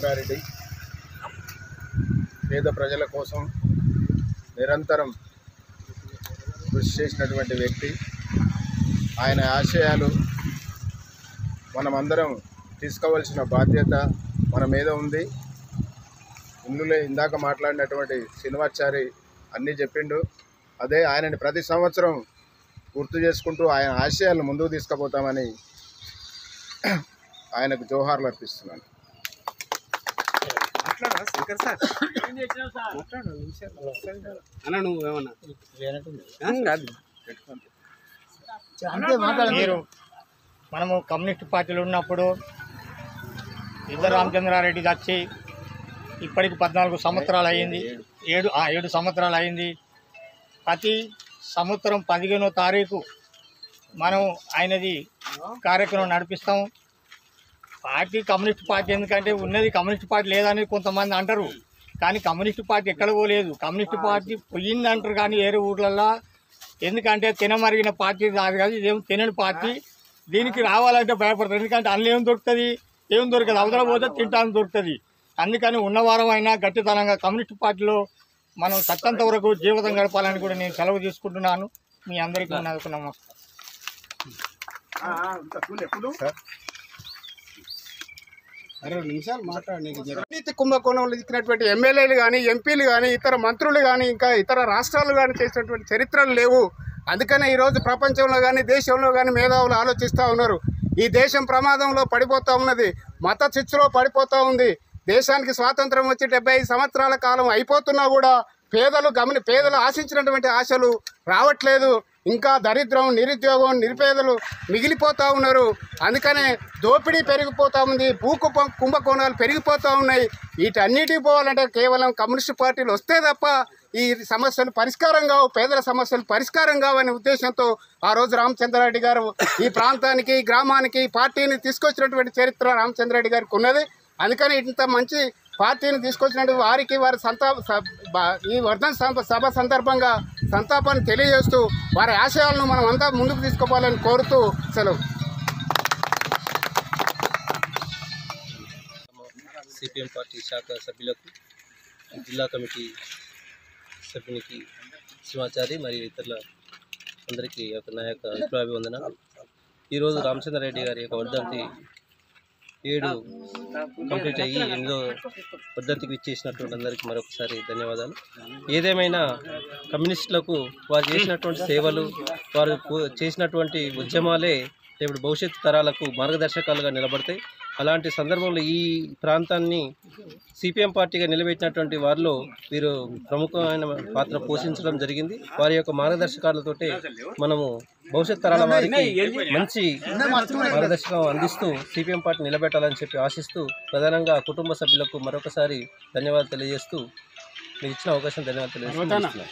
రామచంద్రారెడ్డి పేద ప్రజల కోసం నిరంతరం కృషి చేసినటువంటి వ్యక్తి. ఆయన ఆశయాలు మనమందరం తీసుకోవాల్సిన బాధ్యత మన మీద ఉంది. ఇందాక మాట్లాడినటువంటి శ్రీనివాచారి అన్నీ చెప్పిండు. అదే ఆయనని ప్రతి సంవత్సరం గుర్తు చేసుకుంటూ ఆయన ఆశయాలను ముందుకు తీసుకుపోతామని ఆయనకు జోహార్లు అర్పిస్తున్నాను. మనము కమ్యూనిస్ట్ పార్టీలో ఉన్నప్పుడు ఇద్దరు రామచంద్రారెడ్డి వచ్చి ఇప్పటికి 14 సంవత్సరాలు అయింది. 7 సంవత్సరాలు అయింది. ప్రతి సంవత్సరం 15వ తారీఖు మనం ఆయనది కార్యక్రమం నడిపిస్తాం. పార్టీ కమ్యూనిస్ట్ పార్టీ ఎందుకంటే ఉన్నది కమ్యూనిస్ట్ పార్టీ లేదని కొంతమంది అంటారు, కానీ కమ్యూనిస్ట్ పార్టీ ఎక్కడ పోలేదు. కమ్యూనిస్ట్ పార్టీ పోయింది అంటారు కానీ వేరే ఊర్లల్లో. ఎందుకంటే తినమరిగిన పార్టీ రాదు కదా, ఇదేం తినని పార్టీ. దీనికి రావాలంటే భయపడతారు, ఎందుకంటే అందులో ఏం దొరుకుతుంది, ఏం దొరకదు. అవతల పోతే తింటానికి దొరుకుతుంది. అందుకని ఉన్నవారం అయినా గట్టితనంగా కమ్యూనిస్ట్ పార్టీలో మనం సత్తంత వరకు జీవితం గడపాలని కూడా నేను సెలవు తీసుకుంటున్నాను. మీ అందరికీ నాకు నమస్కారం. అవినీతి కుంభకోణంలో ఇచ్చినటువంటి ఎమ్మెల్యేలు కానీ, ఎంపీలు కానీ, ఇతర మంత్రులు కానీ, ఇంకా ఇతర రాష్ట్రాలు కానీ చేసినటువంటి చరిత్రలు లేవు. అందుకనే ఈరోజు ప్రపంచంలో కానీ దేశంలో కానీ మేధావులు ఆలోచిస్తూ ఉన్నారు. ఈ దేశం ప్రమాదంలో పడిపోతూ ఉన్నది, మత చిచ్చులో పడిపోతూ ఉంది. దేశానికి స్వాతంత్రం వచ్చి 75 సంవత్సరాల కాలం అయిపోతున్నా కూడా పేదలు ఆశించినటువంటి ఆశలు రావట్లేదు. ఇంకా దరిద్రం, నిరుద్యోగం, నిరుపేదలు మిగిలిపోతూ ఉన్నారు. అందుకనే దోపిడీ పెరిగిపోతూ ఉంది, కుంభకోణాలు పెరిగిపోతూ ఉన్నాయి. వీటన్నిటికి పోవాలంటే కేవలం కమ్యూనిస్ట్ పార్టీలు వస్తే తప్ప ఈ సమస్యలు పరిష్కారం కావు, పేదల సమస్యలు పరిష్కారం కావనే ఉద్దేశంతో ఆ రోజు రామచంద్రారెడ్డి గారు ఈ ప్రాంతానికి, గ్రామానికి పార్టీని తీసుకొచ్చినటువంటి చరిత్ర రామచంద్రారెడ్డి గారికి ఉన్నది. అందుకని ఇంత మంచి పార్టీని తీసుకొచ్చినట్టు వారికి వారి ఈ వర్ధన్ సభ సందర్భంగా సంతాపాన్ని తెలియజేస్తూ వారి ఆశయాలను మనం అంతా ముందుకు తీసుకోవాలని కోరుతూ సెలవు. సిపిఎం పార్టీ శాఖ సభ్యులకు, జిల్లా కమిటీ సభ్యునికి శ్రీనివాచారి మరియు ఇతరుల అందరికీ నా యొక్క అభిప్రాయాభివందనాలు. ఈరోజు రామచంద్రారెడ్డి గారి యొక్క వర్ధంతి 7 కంప్లీట్ అయ్యి 8వ వర్ధంతికి ఇచ్చేసినటువంటి అందరికీ మరొకసారి ధన్యవాదాలు. ఏదేమైనా కమ్యూనిస్టులకు వారు చేసినటువంటి సేవలు, వారు చేసినటువంటి ఉద్యమాలే ఇప్పుడు భవిష్యత్తు తరాలకు మార్గదర్శకాలుగా నిలబడతాయి. అలాంటి సందర్భంలో ఈ ప్రాంతాన్ని సిపిఎం పార్టీగా నిలబెట్టినటువంటి వారిలో వీరు ప్రముఖమైన పాత్ర పోషించడం జరిగింది. వారి యొక్క మార్గదర్శకాలతోటే మనము భవిష్యత్ తరాల వారికి మంచి మార్గదర్శకం అందిస్తూ సిపిఎం పార్టీ నిలబెట్టాలని చెప్పి ఆశిస్తూ ప్రధానంగా కుటుంబ సభ్యులకు మరొకసారి ధన్యవాదాలు తెలియజేస్తూ మీరు ఇచ్చిన అవకాశం ధన్యవాదాలు తెలియజేస్తున్నాను.